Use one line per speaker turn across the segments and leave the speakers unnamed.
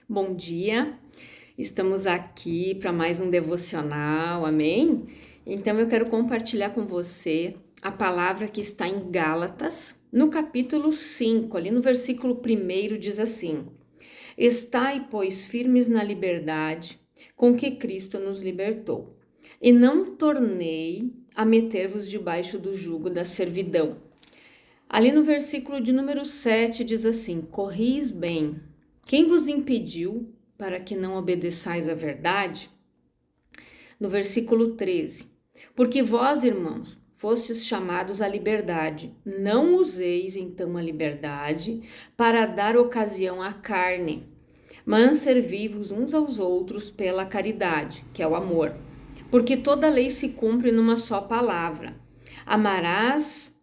Bom dia, estamos aqui para mais um devocional, amém? Então eu quero compartilhar com você a palavra que está em Gálatas, no capítulo 5, ali no versículo 1 diz assim: Estai, pois, firmes na liberdade com que Cristo nos libertou, e não tornei a meter-vos debaixo do jugo da servidão. Ali no versículo de número 7 diz assim: Corris bem. Quem vos impediu para que não obedeçais à verdade? No versículo 13: Porque vós, irmãos, fostes chamados à liberdade. Não useis então a liberdade para dar ocasião à carne, mas servi-vos uns aos outros pela caridade, que é o amor. Porque toda a lei se cumpre numa só palavra: amarás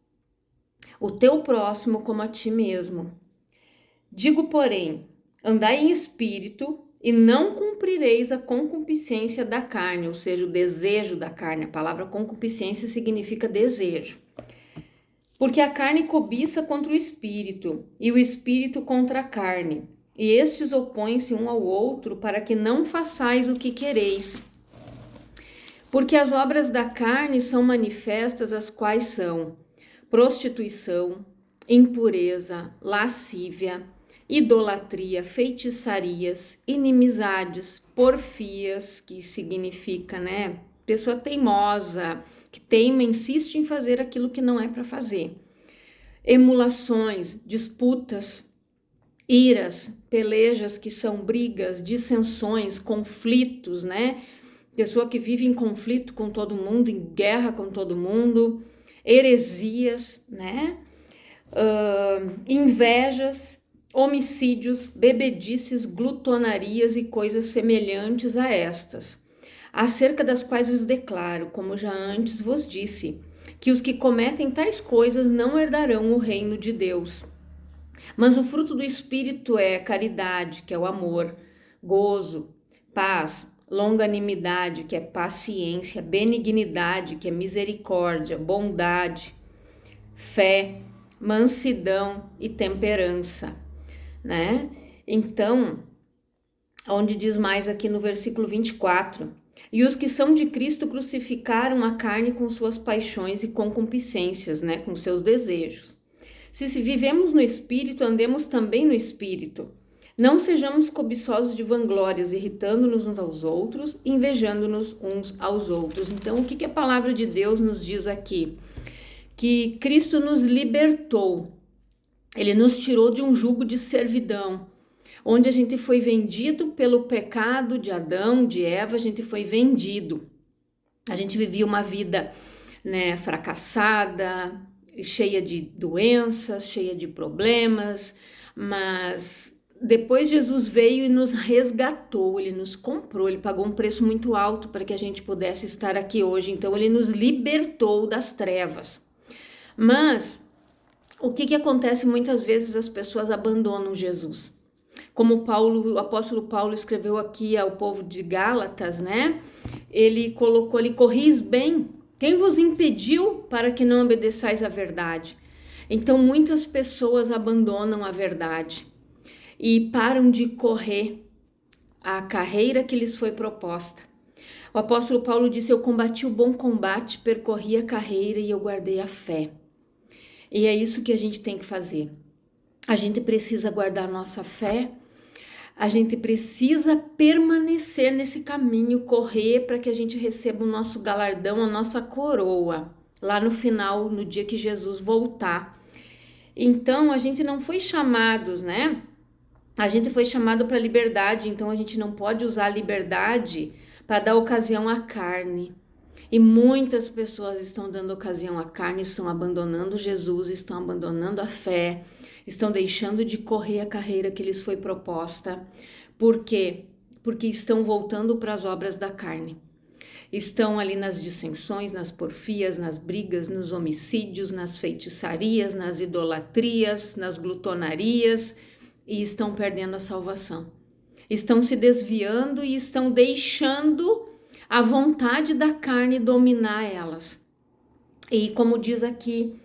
o teu próximo como a ti mesmo. Digo, porém, andai em espírito e não cumprireis a concupiscência da carne, ou seja, o desejo da carne. A palavra concupiscência significa desejo. Porque a carne cobiça contra o espírito e o espírito contra a carne, e estes opõem-se um ao outro para que não façais o que quereis. Porque as obras da carne são manifestas, as quais são prostituição, impureza, lascívia, idolatria, feitiçarias, inimizades, porfias, que significa, pessoa teimosa, que teima, insiste em fazer aquilo que não é para fazer. Emulações, disputas, iras, pelejas, que são brigas, dissensões, conflitos, Pessoa que vive em conflito com todo mundo, em guerra com todo mundo, heresias, invejas, homicídios, bebedices, glutonarias e coisas semelhantes a estas, acerca das quais vos declaro, como já antes vos disse, que os que cometem tais coisas não herdarão o reino de Deus. Mas o fruto do Espírito é caridade, que é o amor, gozo, paz, longanimidade, que é paciência, benignidade, que é misericórdia, bondade, fé, mansidão e temperança, Então, onde diz mais aqui no versículo 24, e os que são de Cristo crucificaram a carne com suas paixões e concupiscências, com seus desejos. Se vivemos no Espírito, andemos também no Espírito. Não sejamos cobiçosos de vanglórias, irritando-nos uns aos outros, invejando-nos uns aos outros. Então, o que a palavra de Deus nos diz aqui? Que Cristo nos libertou. Ele nos tirou de um jugo de servidão, onde a gente foi vendido pelo pecado de Adão, de Eva, a gente foi vendido. A gente vivia uma vida, fracassada, cheia de doenças, cheia de problemas, mas depois Jesus veio e nos resgatou, ele nos comprou, ele pagou um preço muito alto para que a gente pudesse estar aqui hoje. Então ele nos libertou das trevas. Mas o que acontece muitas vezes? As pessoas abandonam Jesus. Como o apóstolo Paulo escreveu aqui ao povo de Gálatas, Ele colocou ali: corris bem. Quem vos impediu para que não obedeçais à verdade? Então muitas pessoas abandonam a verdade e param de correr a carreira que lhes foi proposta. O apóstolo Paulo disse: eu combati o bom combate, percorri a carreira e eu guardei a fé. E é isso que a gente tem que fazer. A gente precisa guardar nossa fé, a gente precisa permanecer nesse caminho, correr para que a gente receba o nosso galardão, a nossa coroa, lá no final, no dia que Jesus voltar. Então, a gente não foi chamados, A gente foi chamado para a liberdade, então a gente não pode usar a liberdade para dar ocasião à carne. E muitas pessoas estão dando ocasião à carne, estão abandonando Jesus, estão abandonando a fé, estão deixando de correr a carreira que lhes foi proposta. Por quê? Porque estão voltando para as obras da carne. Estão ali nas dissensões, nas porfias, nas brigas, nos homicídios, nas feitiçarias, nas idolatrias, nas glutonarias, e estão perdendo a salvação. Estão se desviando e estão deixando a vontade da carne dominar elas. E como diz aqui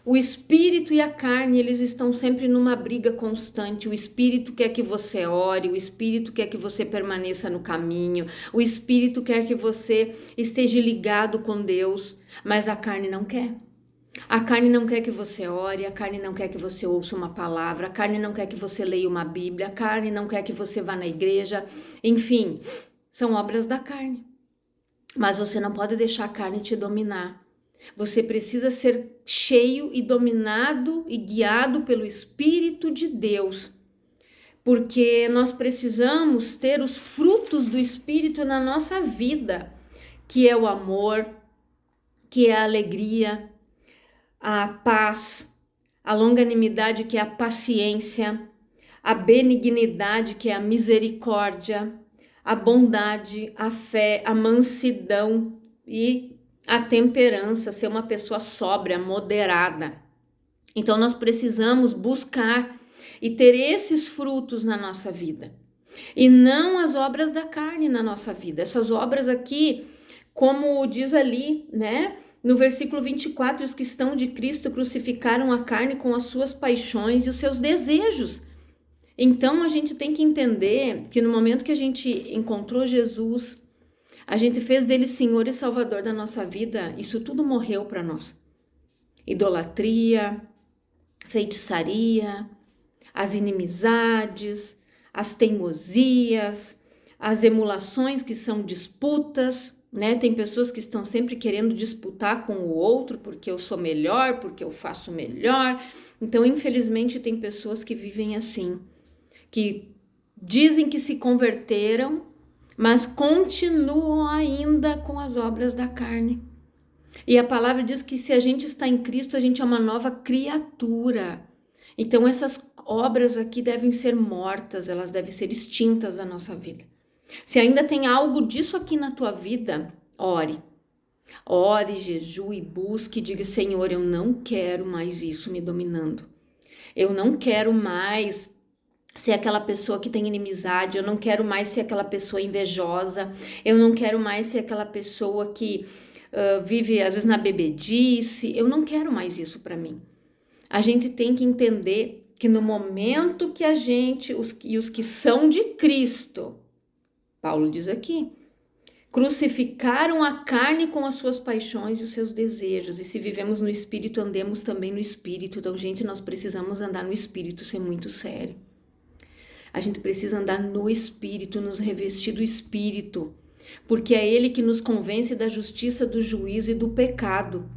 O espírito e a carne, eles estão sempre numa briga constante. O espírito quer que você ore, o espírito quer que você permaneça no caminho, o espírito quer que você esteja ligado com Deus, mas a carne não quer. A carne não quer que você ore, a carne não quer que você ouça uma palavra, a carne não quer que você leia uma Bíblia, a carne não quer que você vá na igreja, enfim, são obras da carne. Mas você não pode deixar a carne te dominar. Você precisa ser cheio e dominado e guiado pelo Espírito de Deus, porque nós precisamos ter os frutos do Espírito na nossa vida, que é o amor, que é a alegria, a paz, a longanimidade, que é a paciência, a benignidade, que é a misericórdia, a bondade, a fé, a mansidão e a temperança, ser uma pessoa sóbria, moderada. Então nós precisamos buscar e ter esses frutos na nossa vida, e não as obras da carne na nossa vida. Essas obras aqui, como diz ali, né? No versículo 24, os que estão de Cristo crucificaram a carne com as suas paixões e os seus desejos. Então a gente tem que entender que no momento que a gente encontrou Jesus, a gente fez dele Senhor e Salvador da nossa vida, isso tudo morreu para nós. Idolatria, feitiçaria, as inimizades, as teimosias, as emulações, que são disputas, né? Tem pessoas que estão sempre querendo disputar com o outro porque eu sou melhor, porque eu faço melhor. Então, infelizmente, tem pessoas que vivem assim, que dizem que se converteram, mas continuam ainda com as obras da carne. E a palavra diz que se a gente está em Cristo, a gente é uma nova criatura. Então essas obras aqui devem ser mortas, elas devem ser extintas da nossa vida. Se ainda tem algo disso aqui na tua vida, ore. Ore, jejue, busque e diga: Senhor, eu não quero mais isso me dominando. Eu não quero mais ser aquela pessoa que tem inimizade, eu não quero mais ser aquela pessoa invejosa, eu não quero mais ser aquela pessoa que vive às vezes na bebedice, eu não quero mais isso para mim. A gente tem que entender que no momento que a gente, os que são de Cristo, Paulo diz aqui, crucificaram a carne com as suas paixões e os seus desejos, e se vivemos no Espírito, andemos também no Espírito. Então, gente, nós precisamos andar no Espírito, ser muito sério. A gente precisa andar no Espírito, nos revestir do Espírito, porque é Ele que nos convence da justiça, do juízo e do pecado.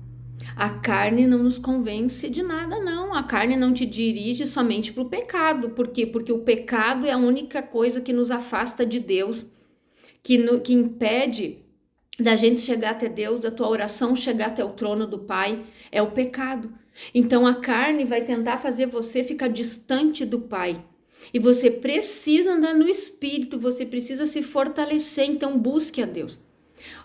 A carne não nos convence de nada, não. A carne não te dirige somente para o pecado. Por quê? Porque o pecado é a única coisa que nos afasta de Deus, que impede da gente chegar até Deus, da tua oração chegar até o trono do Pai, é o pecado. Então a carne vai tentar fazer você ficar distante do Pai. E você precisa andar no Espírito, você precisa se fortalecer, então busque a Deus.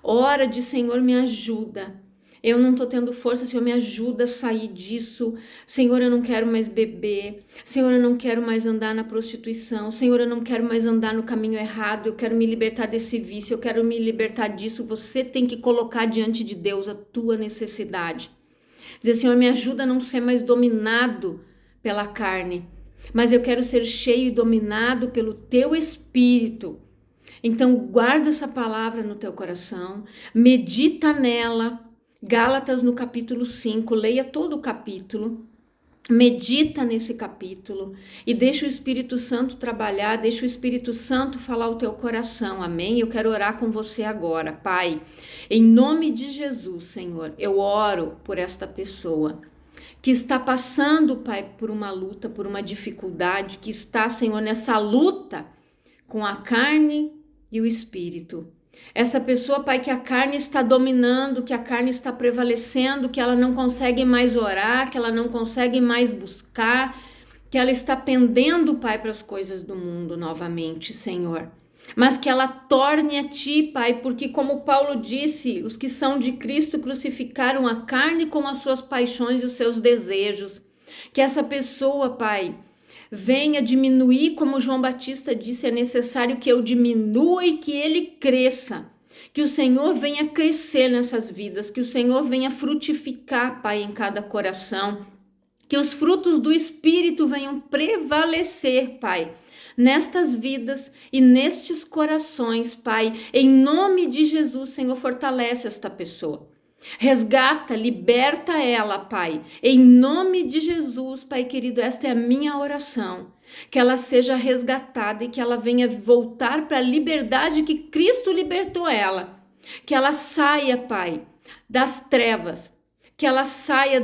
Ora de: Senhor, me ajuda. Eu não estou tendo força, Senhor, me ajuda a sair disso. Senhor, eu não quero mais beber. Senhor, eu não quero mais andar na prostituição. Senhor, eu não quero mais andar no caminho errado. Eu quero me libertar desse vício, eu quero me libertar disso. Você tem que colocar diante de Deus a tua necessidade. Dizer: Senhor, me ajuda a não ser mais dominado pela carne, mas eu quero ser cheio e dominado pelo teu Espírito. Então guarda essa palavra no teu coração, medita nela. Gálatas no capítulo 5, leia todo o capítulo, medita nesse capítulo e deixa o Espírito Santo trabalhar, deixa o Espírito Santo falar o teu coração, amém? Eu quero orar com você agora. Pai, em nome de Jesus, Senhor, eu oro por esta pessoa que está passando, Pai, por uma luta, por uma dificuldade, que está, Senhor, nessa luta com a carne e o Espírito. Essa pessoa, Pai, que a carne está dominando, que a carne está prevalecendo, que ela não consegue mais orar, que ela não consegue mais buscar, que ela está pendendo, Pai, para as coisas do mundo novamente, Senhor. Mas que ela torne a Ti, Pai, porque como Paulo disse, os que são de Cristo crucificaram a carne com as suas paixões e os seus desejos. Que essa pessoa, Pai, venha diminuir, como João Batista disse, é necessário que eu diminua e que ele cresça. Que o Senhor venha crescer nessas vidas, que o Senhor venha frutificar, Pai, em cada coração. Que os frutos do Espírito venham prevalecer, Pai, nestas vidas e nestes corações, Pai. Em nome de Jesus, Senhor, fortalece esta pessoa. Resgata, liberta ela, Pai. Em nome de Jesus, Pai querido, esta é a minha oração. Que ela seja resgatada e que ela venha voltar para a liberdade que Cristo libertou ela. Que ela saia, Pai, das trevas. Que ela saia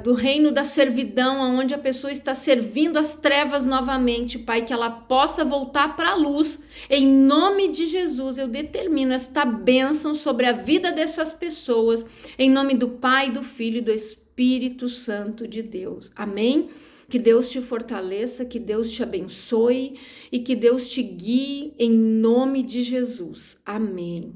do reino da servidão, onde a pessoa está servindo as trevas novamente, Pai, que ela possa voltar para a luz. Em nome de Jesus, eu determino esta bênção sobre a vida dessas pessoas, em nome do Pai, do Filho e do Espírito Santo de Deus. Amém? Que Deus te fortaleça, que Deus te abençoe e que Deus te guie em nome de Jesus. Amém.